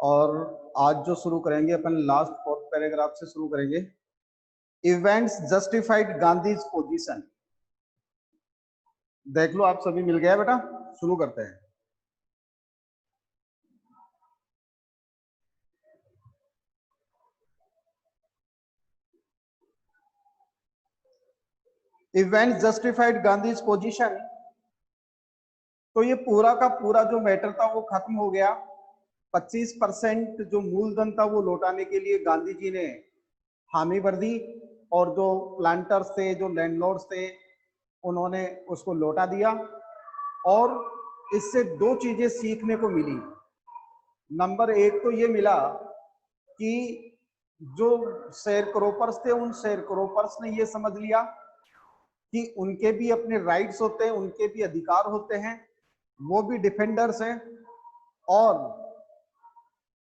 और आज जो शुरू करेंगे अपन लास्ट 4th पैराग्राफ से शुरू करेंगे। Events justified Gandhi's position. देख लो, आप सभी मिल गया बेटा, शुरू करते हैं। Events justified Gandhi's position. तो ये पूरा का पूरा जो मैटर था वो खत्म हो गया। 25% जो मूलधन था वो लौटाने के लिए गांधी जी ने हामी भर दी, और जो प्लांटर्स थे, जो लैंडलॉर्ड्स थे, उन्होंने उसको लौटा दिया। और इससे दो चीजें सीखने को मिली। नंबर एक तो ये मिला कि जो शेयर क्रोपर्स थे, उन शेयर क्रोपर्स ने ये समझ लिया कि उनके भी अपने राइट्स होते हैं, उनके भी अधिकार होते हैं, वो भी डिफेंडर्स हैं। और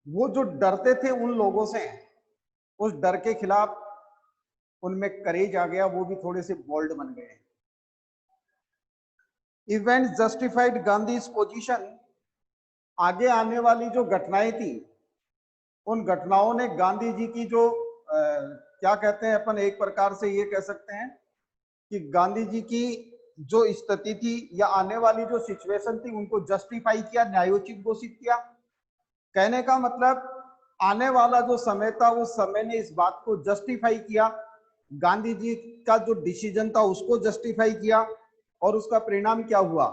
वो जो डरते थे उन लोगों से, उस डर के खिलाफ उनमें करेज आ गया, वो भी थोड़े से बोल्ड बन गए। Event justified Gandhi's position. आगे आने वाली जो घटनाएं थी, उन घटनाओं ने गांधी जी की जो क्या कहते हैं अपन, एक प्रकार से ये कह सकते हैं कि गांधी जी की जो स्थिति थी या आने वाली जो सिचुएशन थी, उनको जस्टिफाई किया, न्यायोचित घोषित किया। कहने का मतलब आने वाला जो समय था, उस समय ने इस बात को जस्टिफाई किया, गांधी जी का जो डिसीजन था उसको जस्टिफाई किया। और उसका परिणाम क्या हुआ?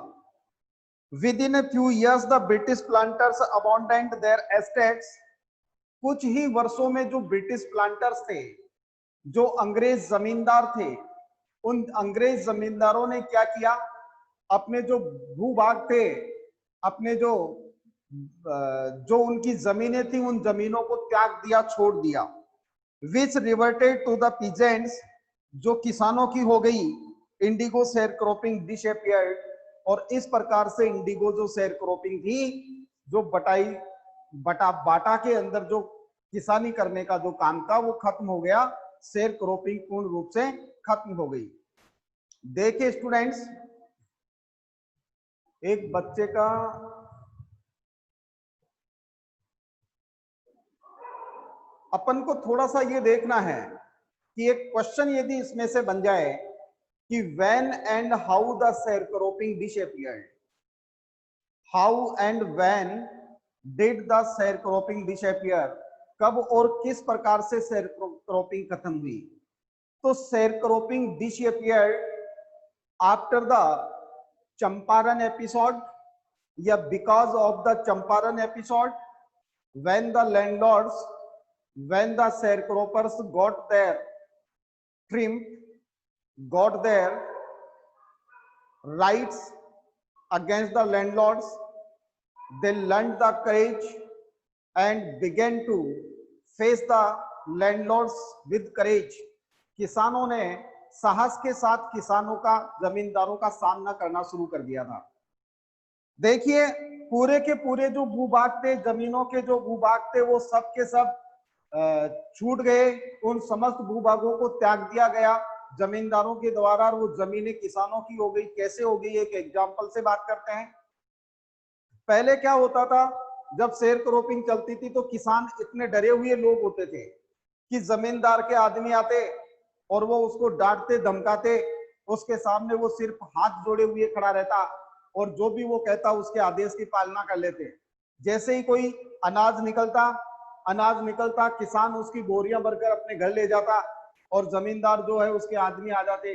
Within a few years, the British planters abandoned their estates. कुछ ही वर्षों में जो ब्रिटिश प्लांटर्स थे, जो अंग्रेज जमींदार थे, उन अंग्रेज जमींदारों ने क्या किया? अपने जो भूभाग थे, अपने जो उनकी जमीनें थी, उन जमीनों को त्याग दिया, छोड़ दिया। विच रिवर्टेड टू द पीजेंट्स, जो किसानों की हो गई। इंडिगो शेयर क्रॉपिंग डिसअपियर्ड, और इस प्रकार से इंडिगो जो शेयर क्रॉपिंग थी, जो बाटा के अंदर जो किसानी करने का जो काम था, वो खत्म हो गया। शेयर क्रॉपिंग पूर्ण रूप से खत्म हो गई। देखिए स्टूडेंट्स, एक बच्चे का अपन को थोड़ा सा ये देखना है कि एक क्वेश्चन यदि इसमें से बन जाए कि when and how the share cropping disappeared, how and when did the share cropping disappear, कब और किस प्रकार से शेयर क्रॉपिंग खत्म हुई? तो share cropping disappeared after the Champaran episode, या because of the Champaran episode, when the landlords, when the sharecroppers got their triumph, got their rights against the landlords, they learned the courage and began to face the landlords with courage. किसानों ने साहस के साथ किसानों का, जमींदारों का सामना करना शुरू कर दिया था। देखिए, पूरे के पूरे जो भूभाग थे, जमीनों के जो भूभाग थे, वो सब के सब छूट गए। उन समस्त भूभागों को त्याग दिया गया जमींदारों के द्वारा, और वो जमीनें किसानों की हो गई। कैसे हो गई? एक एग्जांपल से बात करते हैं। पहले क्या होता था, जब शेयर क्रॉपिंग चलती थी तो किसान इतने डरे हुए लोग होते थे कि जमींदार के आदमी आते और वो उसको डांटते, धमकाते, उसके सामने वो सिर्फ हाथ जोड़े हुए खड़ा रहता, और जो भी वो कहता उसके आदेश की पालना कर लेते। जैसे ही कोई अनाज निकलता, किसान उसकी बोरियां भरकर अपने घर ले जाता, और जमींदार जो है उसके आदमी आ जाते,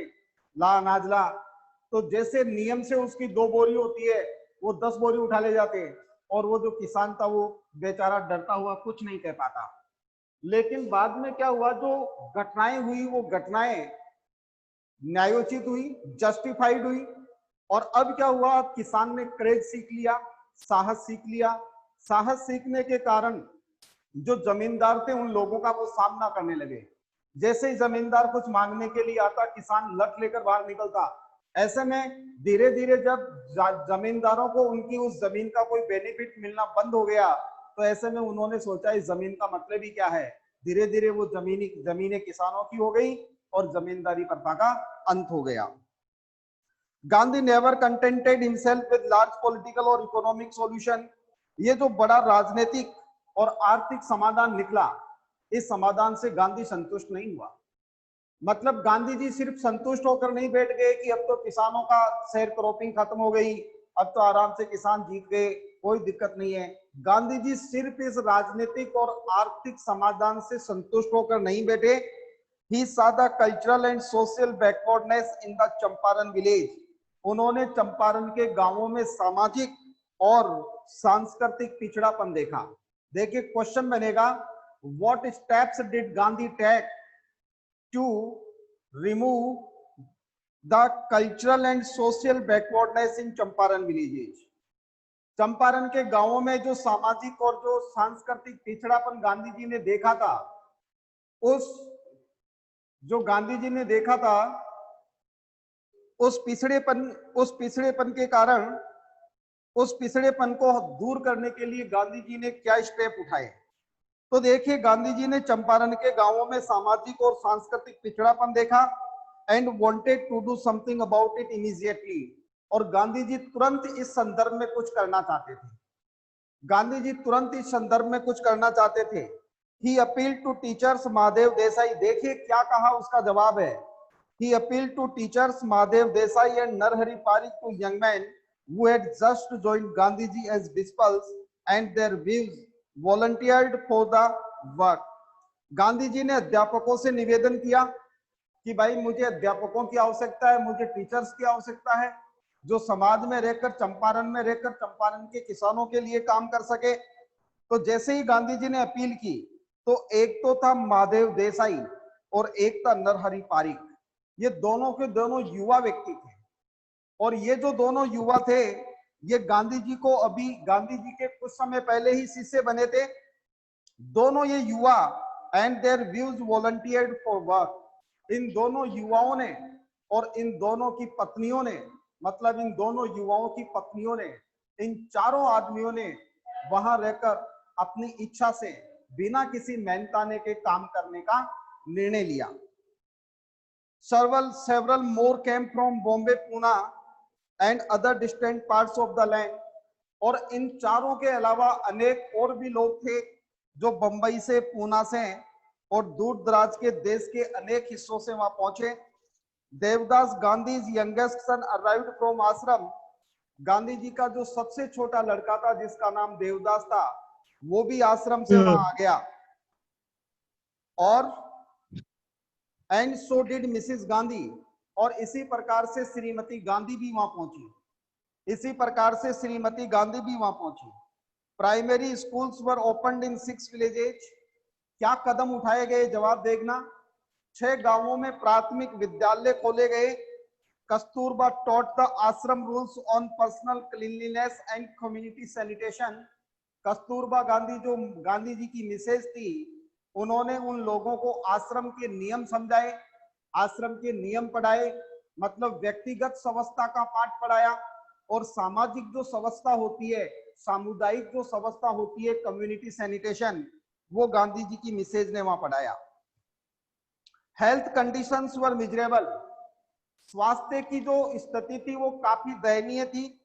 ला अनाज ला। तो जैसे नियम से उसकी 2 बोरी होती है, वो 10 बोरी उठा ले जाते, और वो जो किसान था वो बेचारा डरता हुआ कुछ नहीं कह पाता। लेकिन बाद में क्या हुआ, जो घटनाएं हुई, वो घटनाएं न्यायोचित हुई, जस्टिफाइड हुई। और अब क्या हुआ, अब किसान ने करेज सीख लिया, साहस सीख लिया। साहस सीखने के कारण जो जमींदार थे, उन लोगों का वो सामना करने लगे। जैसे ही जमींदार कुछ मांगने के लिए आता, किसान लठ लेकर बाहर निकलता। ऐसे में धीरे धीरे जब जमींदारों को उनकी उस जमीन का कोई बेनिफिट मिलना बंद हो गया, तो ऐसे में उन्होंने सोचा इस जमीन का मतलब ही क्या है। धीरे धीरे वो जमीनें किसानों की हो गई और जमींदारी प्रथा का अंत हो गया। Gandhi never contented himself with large political और इकोनॉमिक सॉल्यूशन। ये जो बड़ा राजनीतिक और आर्थिक समाधान निकला, इस समाधान से गांधी संतुष्ट नहीं हुआ। मतलब गांधी जी सिर्फ संतुष्ट होकर नहीं बैठ गए कि अब तो किसानों का शेयर क्रॉपिंग खत्म हो गई, अब तो आराम से किसान जीत गए, कोई दिक्कत नहीं है। गांधी जी सिर्फ इस राजनीतिक और आर्थिक समाधान से संतुष्ट होकर नहीं बैठे। ही saw the cultural and social backwardness in the Champaran village. उन्होंने चंपारण के गांवों में सामाजिक और सांस्कृतिक पिछड़ापन देखा। देखिए क्वेश्चन बनेगा, what steps did Gandhi take to remove the cultural and social backwardness in Champaran villages. Champaran के गांवों में जो सामाजिक और जो सांस्कृतिक पिछड़ापन गांधी जी ने देखा था, उस पिछड़ेपन के कारण, उस पिछड़ेपन को दूर करने के लिए गांधी जी ने क्या स्टेप उठाए। तो देखिए गांधी जी ने चंपारण के गांवों में सामाजिक और सांस्कृतिक पिछड़ापन देखा and wanted to do something about it immediately. और गांधी जी तुरंत इस संदर्भ में कुछ करना चाहते थे। गांधी जी तुरंत इस संदर्भ में कुछ करना चाहते थे। He appeal to teachers Mahadev Desai. देखिए क्या कहा, उसका जवाब है, he appeal to teachers Mahadev Desai and Narhari Parikh, two young man who had just joined Gandhiji as disciples and their views volunteered for the work। Gandhi ji ने अध्यापकों से निवेदन किया कि भाई मुझे अध्यापकों की आवश्यकता है, मुझे टीचर्स की आवश्यकता है, जो समाज में रहकर, चंपारण में रहकर चंपारण के किसानों के लिए काम कर सके। तो जैसे ही गांधी जी ने अपील की, तो एक तो था महादेव देसाई और एक था नरहरि पारिक। ये दोनों के दोनों युवा व्यक्ति थे, और ये जो दोनों युवा थे, ये गांधी जी को अभी गांधी जी के कुछ समय पहले ही शिष्य बने थे। दोनों ये युवा and their views volunteered for work. इन दोनों युवाओं ने और इन दोनों की पत्नियों ने, मतलब इन दोनों युवाओं की पत्नियों ने, इन चारों आदमियों ने वहां रहकर अपनी इच्छा से बिना किसी मेहनताने के काम करने का निर्णय लिया। several more came from Bombay, Pune and other distant parts of the land। और इन चारों के अलावा अनेक और भी लोग थे जो बंबई से, पूना से और दूर दराज के देश के अनेक हिस्सों से वहां पहुंचे। Devdas Gandhi youngest son arrived from आश्रम। गांधी जी का जो सबसे छोटा लड़का था, जिसका नाम देवदास था, वो भी आश्रम से वहां आ गया। और and so did Mrs Gandhi. और इसी प्रकार से श्रीमती गांधी भी वहां पहुंची। इसी प्रकार से श्रीमती गांधी भी वहां पहुंची। प्राइमरी स्कूल्स वर ओपनड इन 6 विलेजेज। क्या कदम उठाए गए, जवाब देखना। 6 गांवों में प्राथमिक विद्यालय खोले गए। कस्तूरबा टॉट द आश्रम rules on personal cleanliness and community sanitation. Kasturba Gandhi, जो गांधी जी की मिसेज थी, उन्होंने उन लोगों को आश्रम के नियम समझाए, आश्रम के नियम पढ़ाए, मतलब व्यक्तिगत स्वच्छता का पाठ पढ़ाया। और सामाजिक जो स्वच्छता होती है, सामुदायिक जो स्वच्छता होती है, कम्युनिटी सैनिटेशन, वो गांधी जी की मिसेज ने वहां पढ़ाया। Health conditions were miserable. स्वास्थ्य की जो स्थिति थी वो काफी दयनीय थी।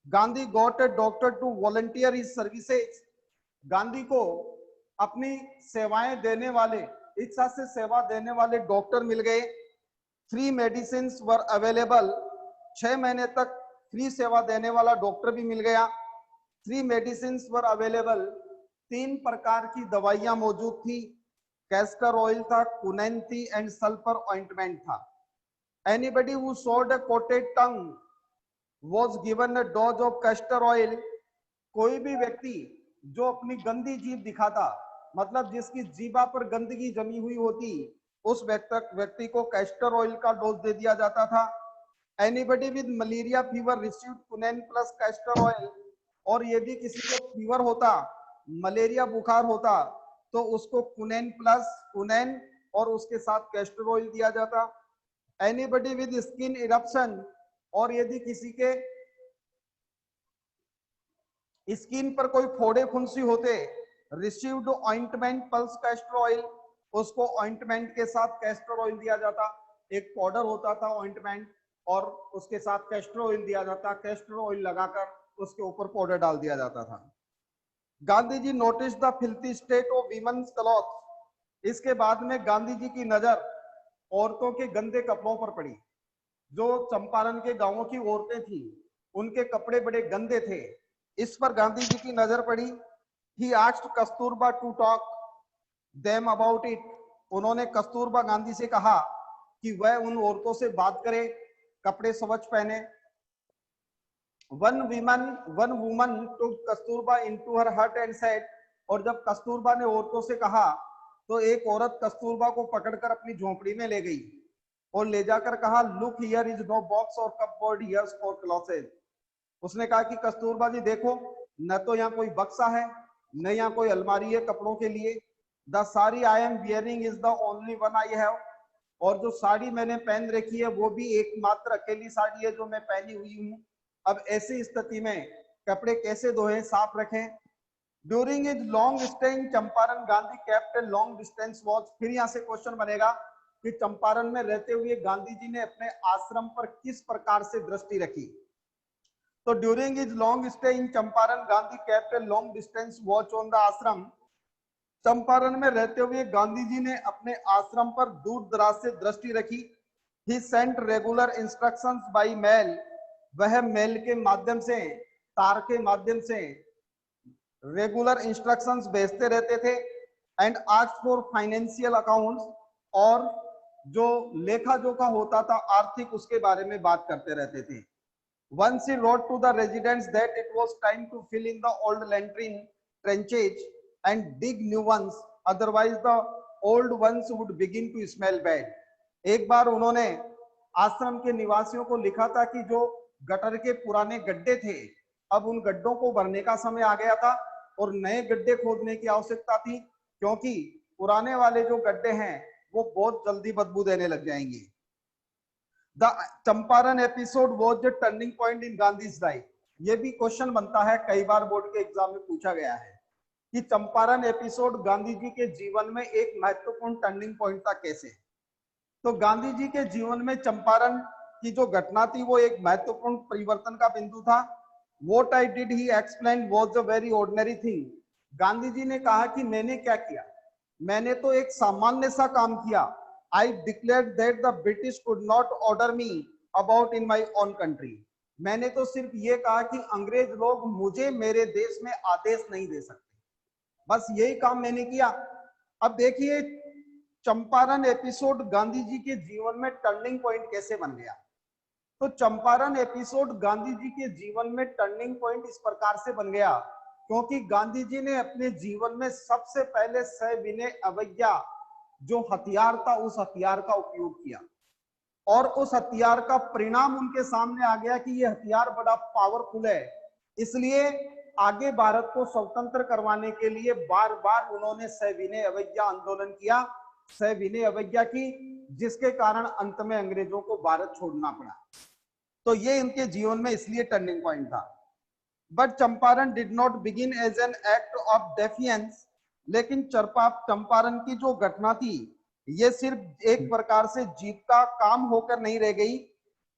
Gandhi got a doctor to volunteer his services. Gandhi को अपनी सेवाएं देने वाले, इच्छा से सेवा देने वाले डॉक्टर मिल गए। 3 मेडिसिन वर अवेलेबल। 6 महीने तक फ्री सेवा देने वाला डॉक्टर भी मिल गया। 3 मेडिसिन वर अवेलेबल। 3 प्रकार की दवाइयां मौजूद थी। कैस्टर ऑयल था, कुनैन थी एंड सल्फर ऑइंटमेंट था। Anybody who showed a coated tongue was given a dose of castor oil। कोई भी व्यक्ति जो अपनी गंदी जीभ दिखाता, मतलब जिसकी जीभा पर गंदगी जमी हुई होती, उस व्यक्ति को कैस्टर ऑयल का डोज दे दिया जाता था। Anybody with malaria fever received quinine plus castor oil. और यदि किसी को फीवर होता, मलेरिया बुखार होता, तो उसको कुनैन प्लस कुनैन और उसके साथ कैस्टर ऑयल दिया जाता। Anybody with skin eruption. और यदि किसी के स्किन पर कोई फोड़े फुंसी होते, received ointment pulse castor oil. उसको ऑइंटमेंट के साथ कैस्टर ऑयल दिया जाता। एक पाउडर होता था ऑइंटमेंट, और उसके साथ कैस्टर ऑयल दिया जाता। कैस्टर ऑयल लगाकर उसके ऊपर पाउडर डाल दिया जाता था। Gandhi ji notice the filthy state of women's cloth. इसके बाद में गांधी जी की नजर औरतों के गंदे कपड़ों पर पड़ी। जो चंपारण के गांवों की औरतें थी उनके कपड़े बड़े गंदे थे, इस पर गांधी जी की नजर पड़ी। He asked Kasturba to talk them about it. उन्होंने कस्तूरबा गांधी से कहा कि वह उन औरतों से बात करे, कपड़े स्वच्छ पहने। वन वुमन टुक कस्तूरबा इनटू हर हट एंड सेड। और जब कस्तूरबा ने औरतों से कहा तो एक औरत कस्तूरबा को पकड़कर अपनी झोंपड़ी में ले गई और ले जाकर कहा, look here is no box or cupboard here for clothes. उसने कहा कि कस्तूरबा जी देखो, न तो यहाँ कोई बक्सा है, न यहाँ कोई अलमारी है कपड़ों के लिए। The sari I am wearing is the only one I have. और जो साड़ी मैंने पहन रखी है वो भी एकमात्र अकेली साड़ी है जो मैं पहनी हुई हूँ। अब ऐसी स्थिति में कपड़े कैसे धोएं, साफ रखें। During is long stay in Champaran Gandhi kept a long distance watch. फिर यहाँ से क्वेश्चन बनेगा कि चंपारण में रहते हुए गांधी जी ने अपने आश्रम पर किस प्रकार से दृष्टि रखी। तो during is long stay in Champaran Gandhi kept a long distance watch on the आश्रम। चंपारण में रहते हुए गांधी जी ने अपने आश्रम पर दूर दराज से दृष्टि रखी। He sent regular instructions by mail. वह मेल के माध्यम से, तार के माध्यम से रेगुलर इंस्ट्रक्शंस भेजते रहते थे। And asked for financial accounts. और जो लेखा जोखा होता था आर्थिक, उसके बारे में बात करते रहते थे। Once he wrote to the residents that it was time to fill in the old latrine trenches and dig new ones, otherwise the old ones would begin to smell bad. एक बार उन्होंने आश्रम के निवासियों को लिखा था कि जो गटर के पुराने गड्ढे थे, अब उन गड्ढों को भरने का समय आ गया था और नए गड्ढे खोदने की आवश्यकता थी, क्योंकि पुराने वाले जो गड्ढे हैं वो बहुत जल्दी बदबू देने लग जाएंगे। The Champaran episode was the turning point in Gandhi's life. ये भी क्वेश्चन बनता है, कई बार बोर्ड के एग्जाम में पूछा गया है कि चंपारण एपिसोड गांधी जी के जीवन में एक महत्वपूर्ण टर्निंग पॉइंट था कैसे। तो गांधी जी के जीवन में चंपारण की जो घटना थी वो एक महत्वपूर्ण परिवर्तन का बिंदु था। What I did, he explained, was a very ordinary thing. Gandhi ji ने कहा कि मैंने क्या किया, मैंने तो एक सामान्य सा काम किया। I declared that the British could not order me about in my own country. मैंने तो सिर्फ ये कहा कि अंग्रेज लोग मुझे मेरे देश में आदेश नहीं दे सकते, बस यही काम मैंने किया। अब देखिए चंपारण एपिसोड गांधी जी के जीवन में टर्निंग पॉइंट कैसे बन गया। तो चंपारण एपिसोड गांधी जी के जीवन में टर्निंग पॉइंट इस प्रकार से बन गया क्योंकि गांधी जी ने अपने जीवन में सबसे पहले सविनय अवज्ञा जो हथियार था उस हथियार का उपयोग किया और उस हथियार का परिणाम उनके सामने आ गया कि ये हथियार बड़ा पावरफुल है। इसलिए आगे भारत को स्वतंत्र करवाने के लिए बार बार उन्होंने सविनय अवज्ञा आंदोलन किया, सविनय अवज्ञा की, जिसके कारण अंत में अंग्रेजों को भारत छोड़ना पड़ा। तो ये इनके जीवन में इसलिए टर्निंग पॉइंट था। But Champaran did not begin as an act of defiance. लेकिन चंपारण की जो घटना थी ये सिर्फ एक प्रकार से जीत का काम होकर नहीं रह गई।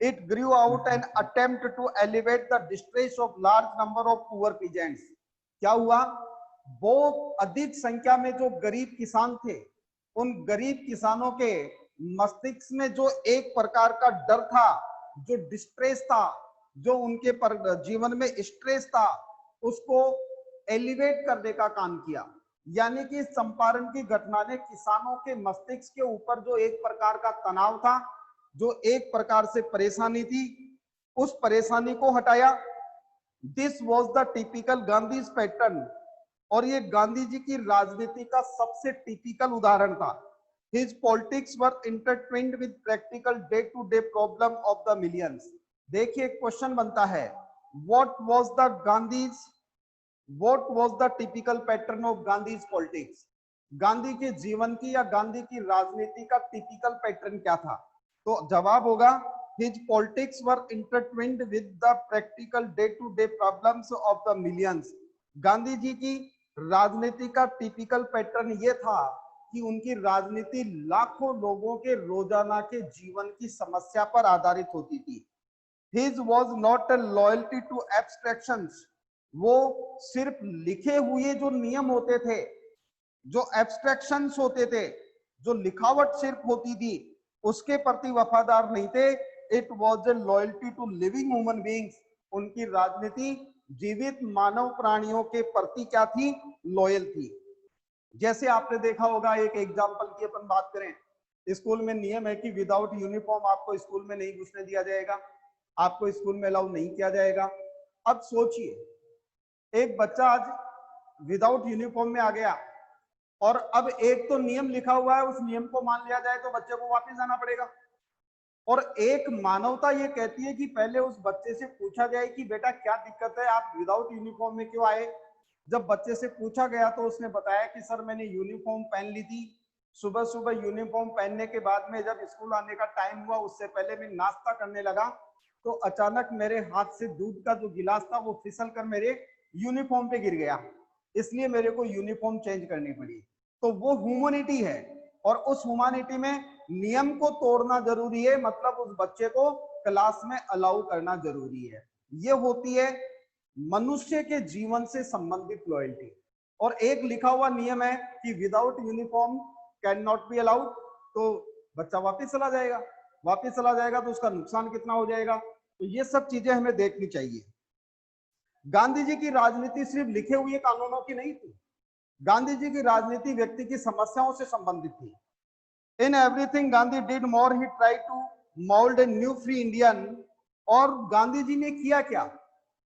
It grew out an attempt to elevate the distress of large number of poor peasants. क्या हुआ, बहुत अधिक संख्या में जो गरीब किसान थे, उन गरीब किसानों के मस्तिष्क में जो एक प्रकार का डर था, जो डिस्ट्रेस था, जो उनके जीवन में स्ट्रेस था, उसको एलिवेट करने का काम किया। यानी कि चंपारण की घटना ने किसानों के मस्तिष्क के ऊपर जो एक प्रकार का तनाव था, जो एक प्रकार से परेशानी थी, उस परेशानी को हटाया। This was the typical Gandhi pattern. और ये गांधी जी की राजनीति का सबसे टिपिकल उदाहरण था। His politics were intertwined with practical day-to-day problem of the millions. देखिए क्वेश्चन बनता है, what was the typical pattern of Gandhi's politics? Gandhi के जीवन की या गांधी की राजनीति का टिपिकल पैटर्न क्या था? तो जवाब होगा his politics were intertwined with the practical day-to-day problems of the millions. Gandhi ji की राजनीति का टिपिकल पैटर्न ये था कि उनकी राजनीति लाखों लोगों के रोजाना के जीवन की समस्या पर आधारित होती थी। His was not a loyalty to abstractions. वो सिर्फ लिखे हुए जो नियम होते थे, जो एब्स्ट्रैक्शंस होते थे, जो लिखावट सिर्फ होती थी, उसके प्रति वफादार नहीं थे। It was a loyalty to living human beings. उनकी राजनीति जीवित मानव प्राणियों के प्रति क्या थी? लॉयल थी। जैसे आपने देखा होगा, एक एग्जाम्पल की अपन बात करें, स्कूल में नियम है कि विदाउट यूनिफॉर्म आपको स्कूल में नहीं घुसने दिया जाएगा, आपको स्कूल में अलाउ नहीं किया जाएगा। अब सोचिए, एक बच्चा आज विदाउट यूनिफॉर्म में आ गया और अब एक तो नियम लिखा हुआ है, उस नियम को मान लिया जाए तो बच्चे को वापस आना पड़ेगा। और एक मानवता ये कहती है कि पहले उस बच्चे से पूछा जाए कि बेटा क्या दिक्कत है, आप विदाउट यूनिफॉर्म में क्यों आए। जब बच्चे से पूछा गया तो उसने बताया कि सर मैंने यूनिफॉर्म पहन ली थी, सुबह सुबह यूनिफॉर्म पहनने के बाद में जब स्कूल आने का टाइम हुआ, उससे पहले मैं नाश्ता करने लगा तो अचानक मेरे हाथ से दूध का जो गिलास था वो फिसल कर मेरे यूनिफॉर्म पे गिर गया, इसलिए मेरे को यूनिफॉर्म चेंज करनी पड़ी। तो वो ह्यूमैनिटी है, और उस ह्यूमैनिटी में नियम को तोड़ना जरूरी है, मतलब उस बच्चे को क्लास में अलाउ करना जरूरी है। ये होती है मनुष्य के जीवन से संबंधित लॉयल्टी। और एक लिखा हुआ नियम है कि without uniform can not be allowed, तो बच्चा वापस चला जाएगा, वापस चला जाएगा तो उसका नुकसान कितना हो जाएगा। तो ये सब चीजें हमें देखनी चाहिए। गांधी जी की राजनीति सिर्फ लिखे हुए कानूनों की नहीं थी, गांधी जी की राजनीति व्यक्ति की समस्याओं से संबंधित थी। In everything Gandhi did more, he try to mould a new free Indian. और गांधी जी ने किया क्या?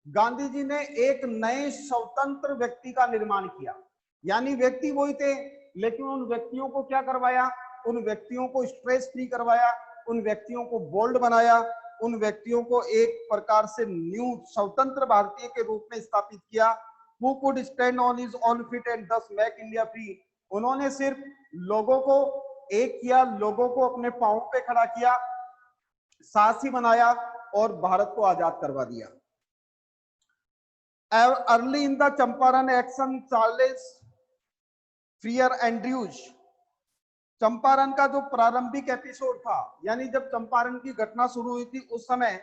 गांधी जी ने एक नए स्वतंत्र व्यक्ति का निर्माण किया। यानी व्यक्ति वही थे, लेकिन उन व्यक्तियों को क्या करवाया? उन व्यक्तियों को स्ट्रेस फ्री करवाया, उन व्यक्तियों को बोल्ड बनाया, उन व्यक्तियों को एक प्रकार से न्यू स्वतंत्र भारतीय के रूप में स्थापित किया। Who could stand on his own feet and thus make India free? उन्होंने सिर्फ लोगों को एक किया, लोगों को अपने पांव पे खड़ा किया, साहसी बनाया और भारत को आजाद करवा दिया। Early in the Champaran action, Charles Freer Andrews. Champaran का जो प्रारंभिक एपिसोड था, यानी जब चंपारण की घटना शुरू हुई थी, उस समय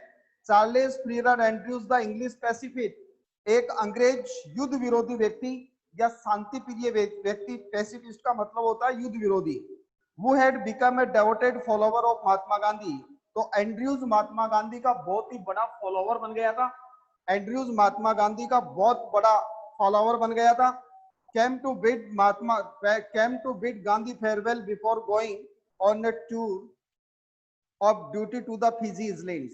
Charles Freer Andrews the English pacific, एक अंग्रेज युद्ध विरोधी व्यक्ति या शांति प्रिय व्यक्ति, पैसिफिस्ट का मतलब होता है युद्ध विरोधी, वो had become a devoted follower of Mahatma Gandhi. तो एंड्रयूज महात्मा गांधी का बहुत ही बड़ा फॉलोवर बन गया था, एंड्रयूज महात्मा गांधी का बहुत बड़ा फॉलोवर बन गया था। came to bid Gandhi farewell before going on a tour of duty to the Fiji Islands।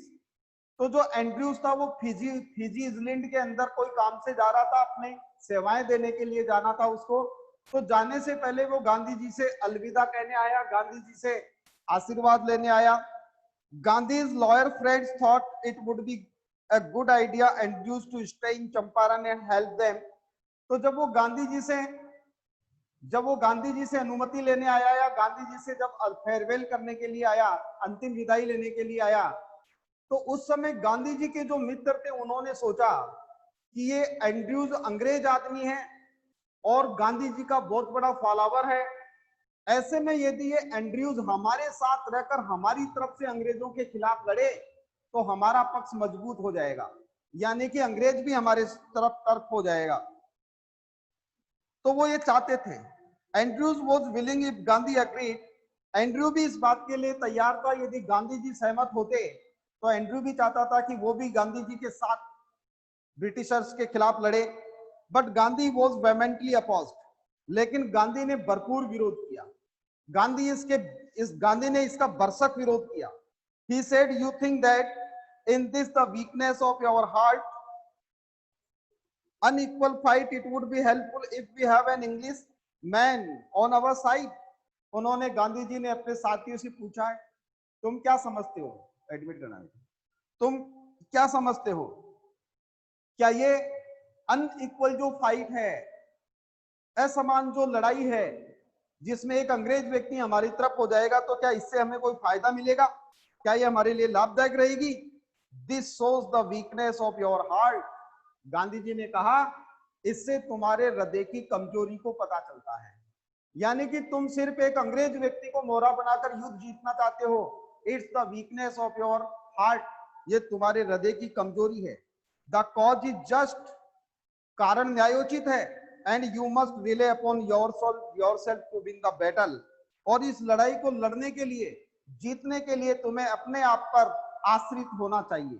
तो जो एंड्रयूज था वो फिजी इजलैंड के अंदर कोई काम से जा रहा था, अपने सेवाएं देने के लिए जाना था उसको। तो जाने से पहले वो गांधी जी से अलविदा कहने आया, गांधी जी से आशीर्वाद लेने आया। Gandhi's lawyer friends thought it would be a good idea Andrews to stay in Champaran and help them। तो जब वो गांधी जी से अनुमति लेने आया या गांधी जी से जब फेयरवेल करने के लिए आया, अंतिम विदाई लेने के लिए आया, तो उस समय गांधी जी के जो मित्र थे उन्होंने सोचा कि ये एंड्रयूज अंग्रेज आदमी है और गांधी जी का बहुत बड़ा फॉलोवर है, ऐसे में यदि ये एंड्रयूज हमारे साथ रहकर हमारी तरफ से अंग्रेजों के खिलाफ लड़े तो हमारा पक्ष मजबूत हो जाएगा, यानी कि अंग्रेज भी हमारे तरफ हो जाएगा। तो वो ये चाहते थे। Andrews was willing if Gandhi agreed. Andrew भी इस बात के लिए तैयार था, यदि गांधी जी सहमत होते तो एंड्रयू भी चाहता था कि वो भी गांधी जी के साथ ब्रिटिशर्स के खिलाफ लड़े। बट गांधी वॉज वेहेमेंटली अपोज्ड, लेकिन गांधी ने भरपूर विरोध किया। गांधी ने इसका भरसक विरोध किया। He said, you think that in this the weakness of your heart, unequal fight, it would be helpful if we have an English man on our side। उन्होंने, गांधी जी ने अपने साथियों से पूछा है, तुम क्या समझते हो, एडमिट करना है, तुम क्या समझते हो, क्या ये अनइक्वल जो फाइट है, असमान जो लड़ाई है जिसमें एक अंग्रेज व्यक्ति हमारी तरफ हो जाएगा, तो क्या इससे हमें कोई फायदा मिलेगा, क्या ये हमारे लिए लाभदायक रहेगी? This shows the weakness of your heart. Gandhi ji ने कहा, इससे तुम्हारे हृदय की कमजोरी को पता चलता है, यानी कि तुम सिर्फ एक अंग्रेज व्यक्ति को मोहरा बनाकर युद्ध जीतना चाहते हो। It's the weakness of your heart, ये तुम्हारे हृदय की कमजोरी है। द कॉज इज जस्ट, कारण न्यायोचित है, and you must rely upon yourself to win the battle, और इस लड़ाई को लड़ने के लिए, जीतने के लिए तुम्हें अपने आप पर आश्रित होना चाहिए।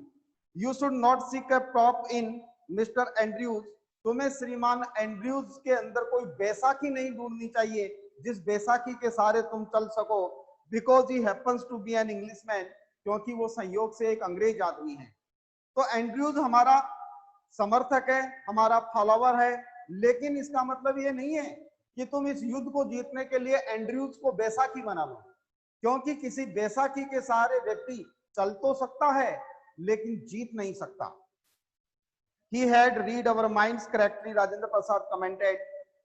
You should not seek a prop in mister Andrews, तुम्हें श्रीमान एंड्रयूज के अंदर कोई बैसाखी नहीं ढूंढनी चाहिए जिस बैसाखी के सहारे तुम चल सको, because he happens to be an Englishman, क्योंकि वो संयोग से एक अंग्रेज आदमी है। तो एंड्रयूज हमारा समर्थक है, हमारा फॉलोवर है, लेकिन इसका मतलब ये नहीं है कि तुम इस युद्ध को जीतने के लिए एंड्रयूज को बैसाखी बना लो, क्योंकि किसी बैसाखी के सहारे व्यक्ति चल तो सकता है लेकिन जीत नहीं सकता। He had read our minds correctly, Rajendra Prasad commented.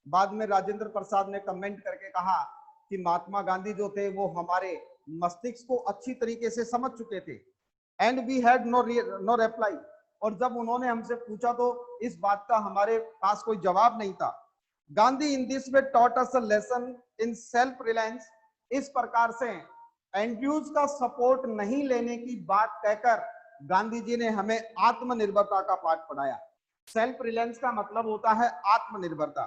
बाद में राजेंद्र प्रसाद ने कमेंट करके कहा कि महात्मा गांधी जो थे वो हमारे मस्तिष्क को अच्छी तरीके से समझ चुके थे। And we had no reply, और जब उन्होंने हमसे पूछा तो इस बात का हमारे पास कोई जवाब नहीं था। Gandhi in this way taught us a lesson in self reliance, इस प्रकार से एंड्रयूज का सपोर्ट नहीं लेने की बात कहकर गांधी जी ने हमें आत्मनिर्भरता का पाठ पढ़ाया। सेल्फ रिलायंस का मतलब होता है आत्मनिर्भरता।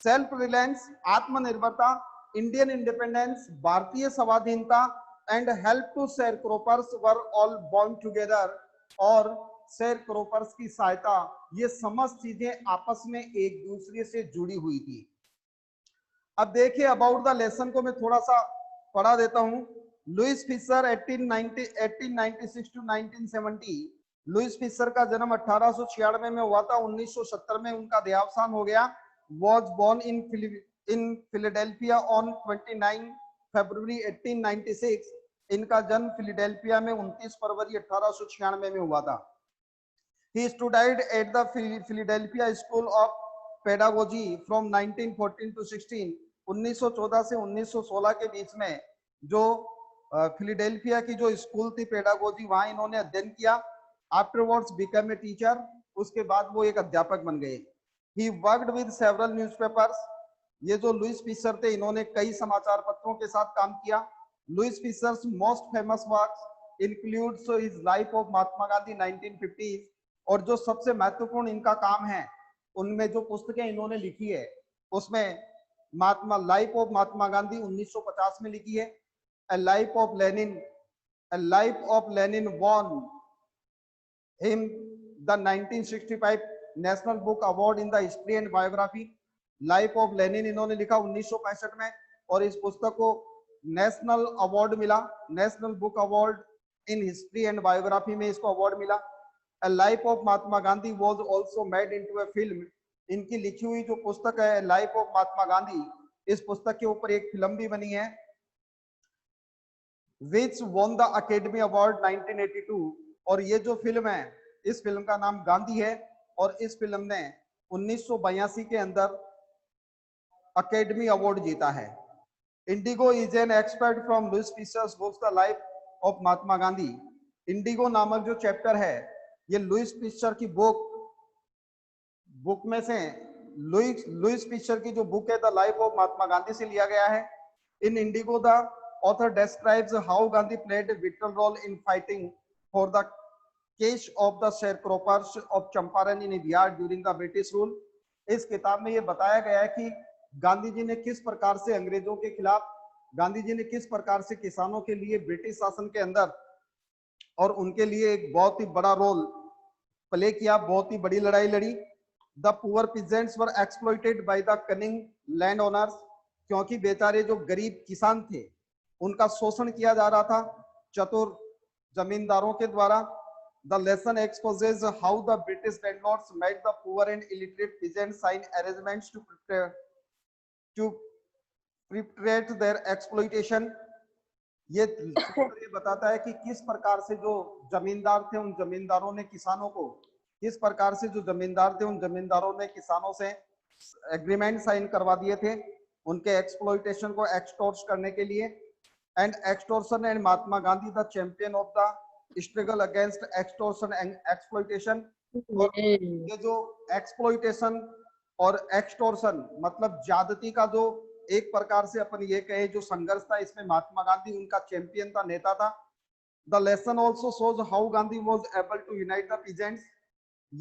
सेल्फ रिलायंस, आत्मनिर्भरता, इंडियन इंडिपेंडेंस, भारतीय स्वाधीनता, and help to sharecroppers were all bond together, और शेयर क्रॉपर्स की सहायता, ये समस्त चीजें आपस में एक दूसरे से जुड़ी हुई थी। अब देखिए अबाउट द लेसन को मैं थोड़ा सा पढ़ा देता हूं। Louis Fischer 1896 to 1970, Louis Fischer का जन्म 1896 में हुआ था, 1970 में उनका देहावसान हो गया। Was born in Philadelphia on 29 February 1896, इनका जन्म फिलाडेल्फिया में 29 फरवरी 1896 में हुआ था। He studied at the Philadelphia School of Pedagogy from 1914 to 16, 1914 से 1916 के बीच में जो फिलाडेल्फिया की जो स्कूल थी पेडागोजी, वहां इन्होंने अध्ययन किया। आफ्टरवर्ड्स बिकम ए टीचर, उसके बाद वो एक अध्यापक बन गए। He worked with several newspapers, ये जो लुइस फिशर थे इन्होंने कई समाचार पत्रों के साथ काम किया। Louis Fischer's most famous works includes his life of Mahatma Gandhi 1950, और जो सबसे महत्वपूर्ण इनका काम है उनमें जो पुस्तकें इन्होंने लिखी है उसमें लाइफ ऑफ महात्मा गांधी 1950 में लिखी है। A life of Lenin won him the 1965 National Book Award in the History and Biography. Life of Lenin इन्होंने लिखा 1965 में, और इस पुस्तक को नेशनल अवार्ड मिला, national book award in history and biography में इसको अवार्ड मिला। A Life of Mahatma Gandhi was also made into a film, इनकी लिखी हुई जो पुस्तक है लाइफ ऑफ महात्मा गांधी, इस पुस्तक के ऊपर एक फिल्म भी बनी है। Which won the Academy Award 1982, और ये जो फिल्म है इस फिल्म का नाम गांधी है, और इस फिल्म ने 1982 के अंदर अकेडमी अवार्ड जीता है। Indigo is an expert from Louis Fischer's books the life of Mahatma Gandhi, Indigo नामक जो चैप्टर है ये लुइस फिशर की बुक में से लुइस फिशर की जो बुक है the life of Mahatma Gandhi से लिया गया है। In Indigo the author describes how Gandhi played a vital role in fighting for the case of the sharecroppers of Champaran in Bihar during the British rule. इस किताब में ये बताया गया है कि गांधी जी ने किस प्रकार से अंग्रेजों के खिलाफ, गांधी जी ने किस प्रकार से किसानों के लिए ब्रिटिश शासन के अंदर और उनके लिए एक बहुत ही बड़ा रोल प्ले किया, बहुत ही बड़ी लड़ाई लड़ी। The poor peasants were exploited by the cunning land owners, क्योंकि बेचारे जो गरीब किसान थे उनका शोषण किया जा रहा था चतुर जमींदारों के द्वारा। The lesson exposes how the British landlords made the poor and illiterate peasants sign arrangements to perpetrate their exploitation. ये बताता है कि किस प्रकार से जो जमींदार थे उन जमींदारों ने किसानों को, किस प्रकार से जो जमींदार थे उन जमींदारों ने किसानों से एग्रीमेंट साइन करवा दिए थे उनके एक्सप्लॉइटेशन को एक्सटॉर्श करने के लिए। And extortion and Mahatma Gandhi the champion of the struggle against extortion and exploitation. ये जो एक्सप्लॉइटेशन और एक्सटॉर्शन मतलब ज्यादती का जो एक प्रकार से अपन ये कहे जो संघर्ष था, इसमें महात्मा गांधी उनका चैंपियन था, नेता था। The lesson also shows how Gandhi was able to unite the peasants.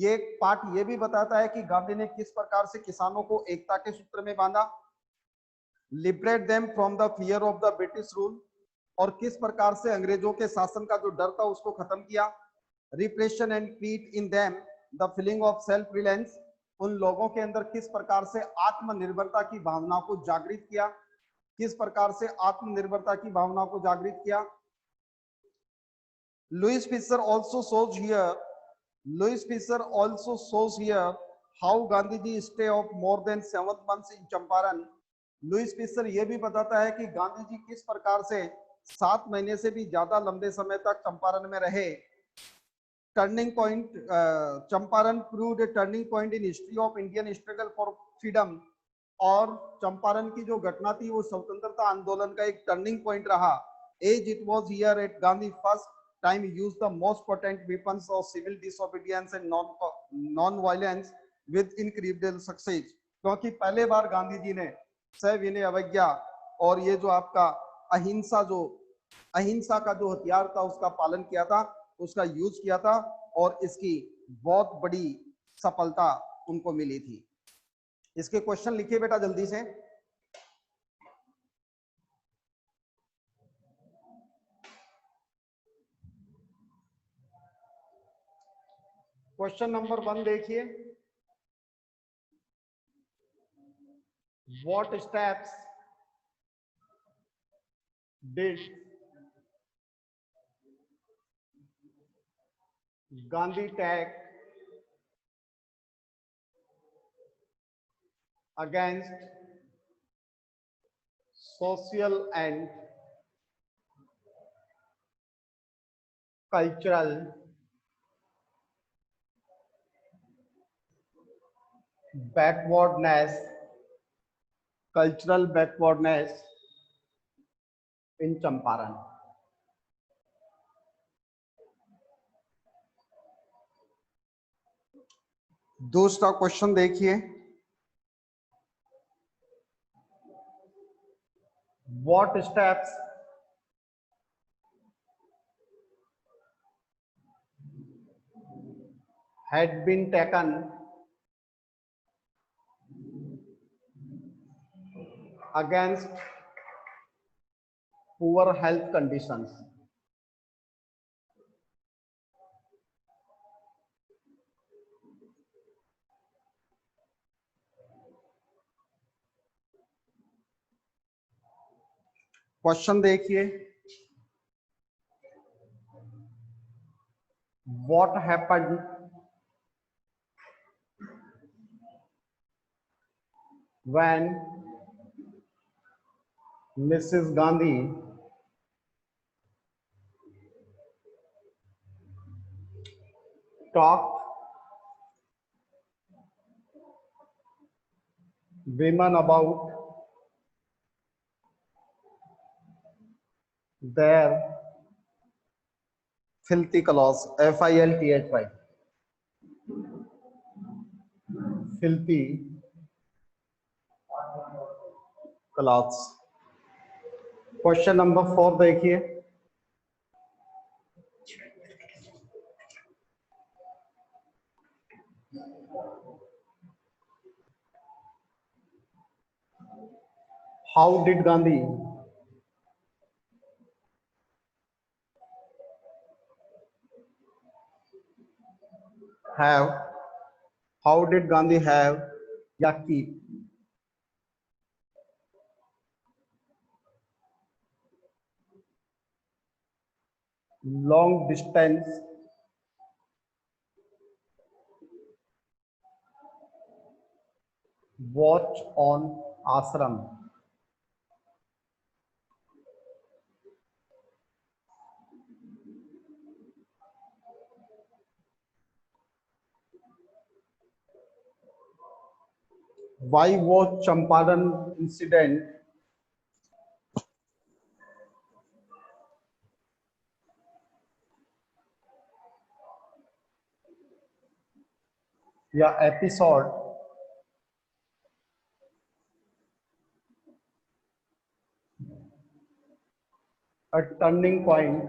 ये एक पार्ट ये भी बताता है कि गांधी ने किस प्रकार से किसानों को एकता के सूत्र में बांधा, liberate them from the fear of the British rule, और किस प्रकार से अंग्रेजों के शासन का जो डर था उसको खत्म किया, repression and create in them the feeling of self reliance, उन लोगों के अंदर किस प्रकार से आत्मनिर्भरता की भावना को जागृत किया, किस प्रकार से आत्मनिर्भरता की भावना को जागृत किया। Louis Fischer also shows here Louis Fisher also shows here how Gandhiji stay of more than 7 months in Champaran. Louis Fischer ये भी बताता है कि गांधी जी किस प्रकार से 7 महीने से भी ज्यादा लंबे समय तक चंपारण में रहे। Turning point, Champaran proved A turning point in history of Indian struggle for freedom, और चंपारण की जो घटना थी वो स्वतंत्रता आंदोलन का एक टर्निंग पॉइंट रहा। As it was here at Gandhi first time used the most potent weapons of civil disobedience and non-violence with incredible success, क्योंकि पहले बार गांधी जी ने सविनय अवज्ञा और ये जो आपका अहिंसा का जो हथियार था उसका पालन किया था, उसका यूज किया था, और इसकी बहुत बड़ी सफलता उनको मिली थी। इसके क्वेश्चन लिखिए बेटा जल्दी से। क्वेश्चन नंबर 1 देखिए, what steps did Gandhi take against social and cultural backwardness in Champaran? दूसरा क्वेश्चन देखिए, what steps had been taken against poor health conditions? Question देखिए, what happened when Mrs. Gandhi talked women about their filthy clothes, filthy filthy clothes? Question number 4 देखिए, how did Gandhi have या keep long distance watch on ashram? Why was Champaran incident या episode a turning point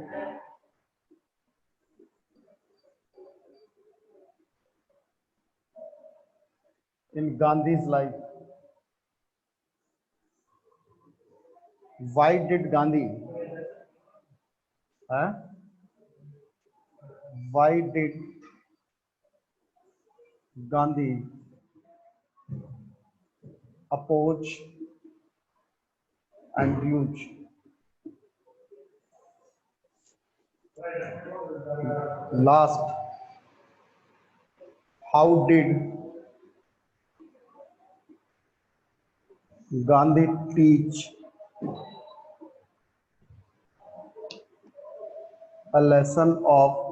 Gandhi's life. Why did Gandhi? Huh? Why did Gandhi oppose and huge? Last, how did Gandhi teach a lesson of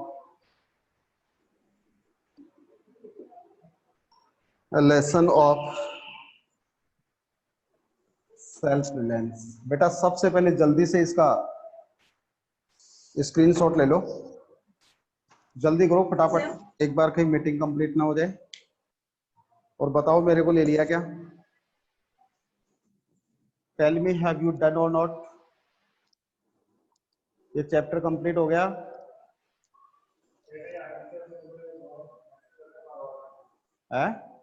self reliance? बेटा सबसे पहले जल्दी से इसका screenshot ले लो, जल्दी करो फटाफट, एक बार कहीं मीटिंग कंप्लीट ना हो जाए। और बताओ मेरे को ले लिया क्या? Tell me, have you done or not? ये चैप्टर कंप्लीट हो गया? है?